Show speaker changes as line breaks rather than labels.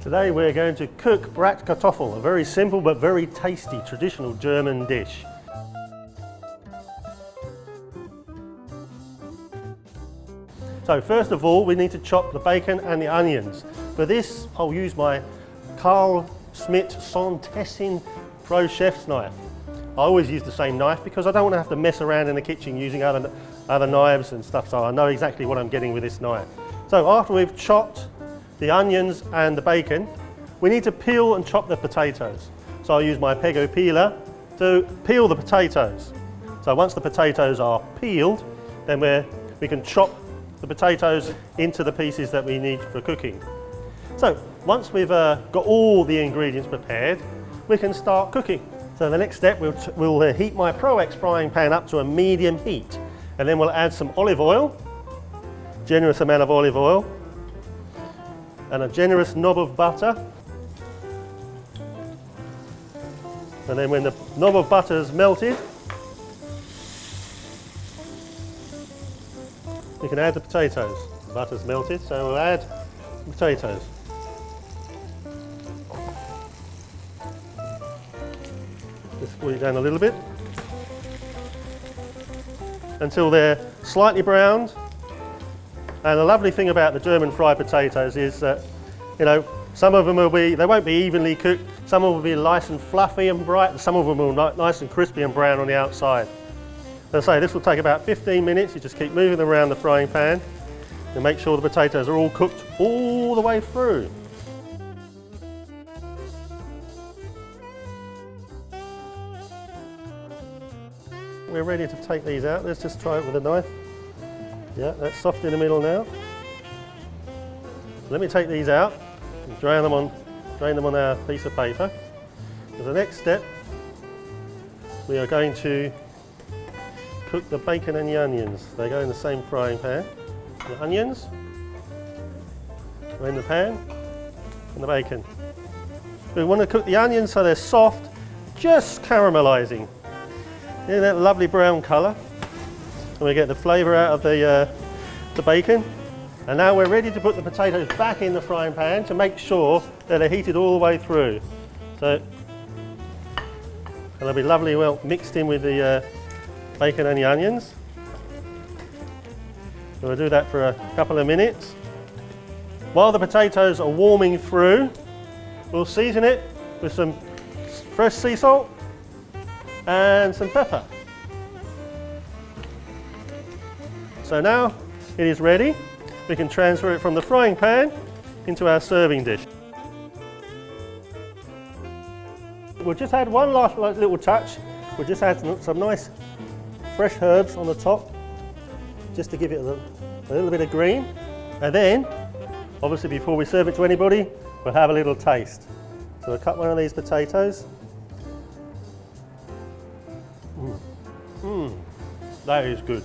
Today we're going to cook Bratkartoffeln, a very simple but very tasty traditional German dish. So first of all we need to chop the bacon and the onions. For this I'll use my Carl Schmidt Sohn Pro Chef's knife. I always use the same knife because I don't want to have to mess around in the kitchen using other knives and stuff, so I know exactly what I'm getting with this knife. So after we've chopped the onions and the bacon, we need to peel and chop the potatoes. So I'll use my Pego peeler to peel the potatoes. So once the potatoes are peeled, then we can chop the potatoes into the pieces that we need for cooking. So once we've got all the ingredients prepared, we can start cooking. So the next step, we'll heat my Pro X frying pan up to a medium heat, and then we'll add some olive oil, generous amount of olive oil, and a generous knob of butter. And then when the knob of butter is melted, we can add the potatoes. The butter's melted, so we'll add the potatoes. Just pull it down a little bit until they're slightly browned. And the lovely thing about the German fried potatoes is that, you know, some of them they won't be evenly cooked, some of them will be nice and fluffy and bright, and some of them will be nice and crispy and brown on the outside. As I say, this will take about 15 minutes. You just keep moving them around the frying pan and make sure the potatoes are all cooked all the way through. We're ready to take these out. Let's just try it with a knife. Yeah, that's soft in the middle now. Let me take these out and drain them on our piece of paper. As the next step, we are going to cook the bacon and the onions. They go in the same frying pan. The onions are in the pan, and the bacon. We want to cook the onions so they're soft, just caramelising. In that lovely brown colour. And we get the flavour out of the bacon. And now we're ready to put the potatoes back in the frying pan to make sure that they're heated all the way through. So, and they'll be lovely well mixed in with the bacon and the onions. So we'll do that for a couple of minutes. While the potatoes are warming through, we'll season it with some fresh sea salt and some pepper. So now it is ready. We can transfer it from the frying pan into our serving dish. We'll just add one last little touch. We'll just add some nice fresh herbs on the top, just to give it a little bit of green. And then, obviously before we serve it to anybody, we'll have a little taste. So we'll cut one of these potatoes. That is good.